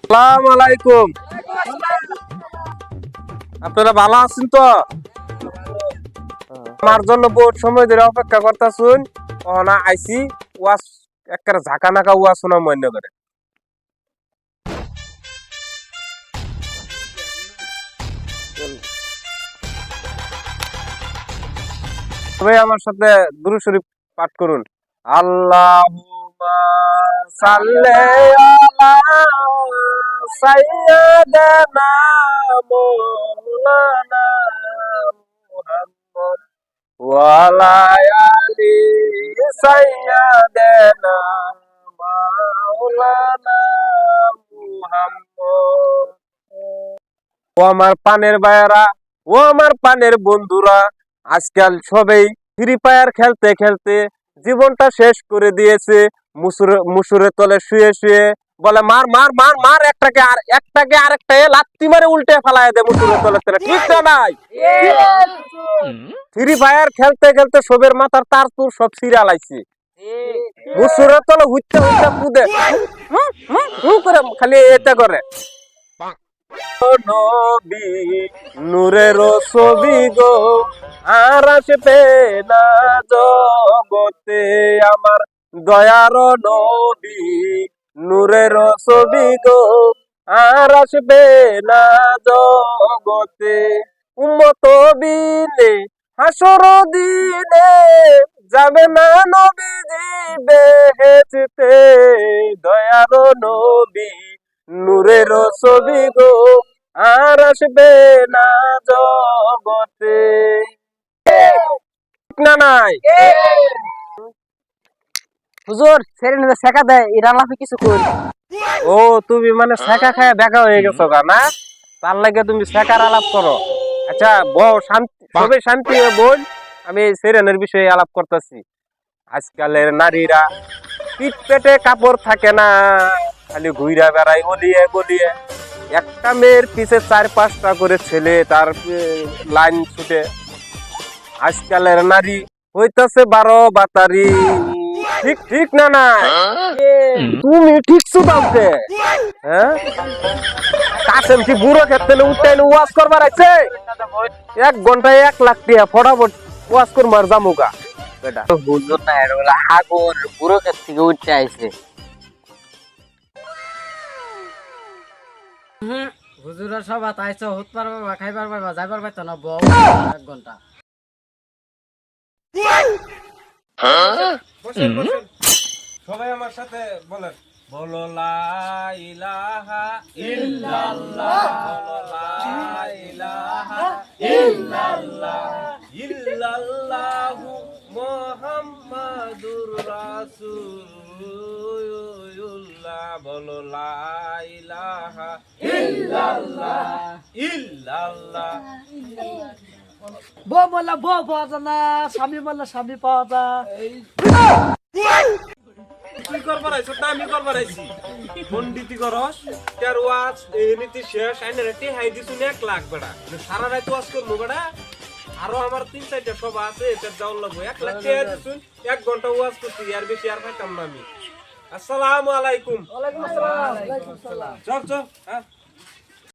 আসসালামু আলাইকুম। আপনারা ভালো আছেন তো? আমার জন্য বহুত সময় ধরে অপেক্ষা করতেছুন। না আইসি ওয়াশ একবারে ঝাঁকা নাকা ওয়াশ শোনা মনে করে। সবাই আমার সাথে দুরূদ শরীফ পাঠ করুন। আল্লাহুম্মা সাল্লি আলা সাইয়্যিদানা মাওলানা মুহাম্মদ ওয়া আলা আলি সাইয়্যিদানা মাওলানা মুহাম্মদ। ও আমার পানের ভাইয়েরা, ও আমার পানের বন্ধুরা, আজকাল সবাই ফ্রি ফায়ার খেলতে খেলতে জীবনটা শেষ করে দিয়েছে। মুসুরের তলে শুয়ে শুয়ে বলে মার মার মার মার, একটাকে আরেকটা লাত্তি মারে উল্টে ফেলায় দেয় মুসুরের তলে তলে। ঠিক না নাই? ফ্রি ফায়ার খেলতে খেলতে সবের মাথার তার তুর সব সিরিয়াল আইছে। মুসুরের তলে হুইতে হুইতে কুদে করে খালি এটা করে। নবী নূরের ছবি গো, আর আসবে না জগতে আমার দয়ার নবী নূরের ছবি গো, আর আসবে না জগতে। উম্মত বিনে হাসর দিনে যাবে না নবীজি বেহেশতে, দয়ার নবী নূরের ছবি গো, আর আসবে না জগতে। না নাই হুজুর সেরেন শেখা দেয় ইরান লাফে কিছু কই। ও তুমি মানে শেখা খায় বেকা হয়ে গেছো গা না, তার লাগে তুমি শেখার আলাপ করো। আচ্ছা বউ শান্তি, সবাই শান্তি হয়ে বল। আমি সেরেনের বিষয়ে আলাপ করতেছি। আজকালের নারীরা পিঠ পেটে কাপড় থাকে না, খালি ঘুইরা বেড়াই গলিয়ে গলিয়ে। একটা মেয়ের পিছে 4-5টা করে ছেলে তার লাইন ছুটে। আজকালের নারী হইতাছে 12 বাতারি। ঠিক ঠিক না না? তুমি ঠিক শুধাওতে হ্যাঁ? কাসেম কি বুড়ো ক্ষেত্রে উঠতে ওয়াজ করবার আছে? 1 ঘন্টায় 1 লাখ টাকা ফটাফট ওয়াজ করবার জামুগা বেটা। হুজুর না এর বলে আগুন পুরো ক্ষেত থেকে উঠতে আইছে। হুজুরা সব আইছে হত পারবা খাইবার পারবা যাইবার পাইতো না বউ 1 ঘন্টা। বসেন বসেন, সবাই আমার সাথে বলেন, বলো লা ইলাহা ইল্লাল্লাহ, বলো লা ইলাহা ইল্লাল্লাহ, ইল্লাল্লাহু মুহাম্মাদুর রাসূলুল্লাহ, বলো লা ইলাহা ইল্লাল্লাহ ইল্লাল্লাহ। বউ বললা বউ পাওয়া যায় না, স্বামী বললা স্বামী পাওয়া যায়। কি করবার আইছো? আমি করবার আইছি পন্ডিতি করস তার ওয়াজ এমনিতে শেষ আইনে রেটি হাই দিছু 1 লাখ বেড়া। সারা রাত ওয়াজ করবো বেড়া, আরো আমার 3-4টা সভা আছে, এটা যাওয়ার লাগবে। 1 লাখ টাকা দিছু, 1 ঘন্টা ওয়াজ করছি, আর বেশি আর পাইতাম না আমি। আসসালামু আলাইকুম। ওয়ালাইকুম আসসালাম। ওয়ালাইকুম আসসালাম। চল চল হ্যাঁ।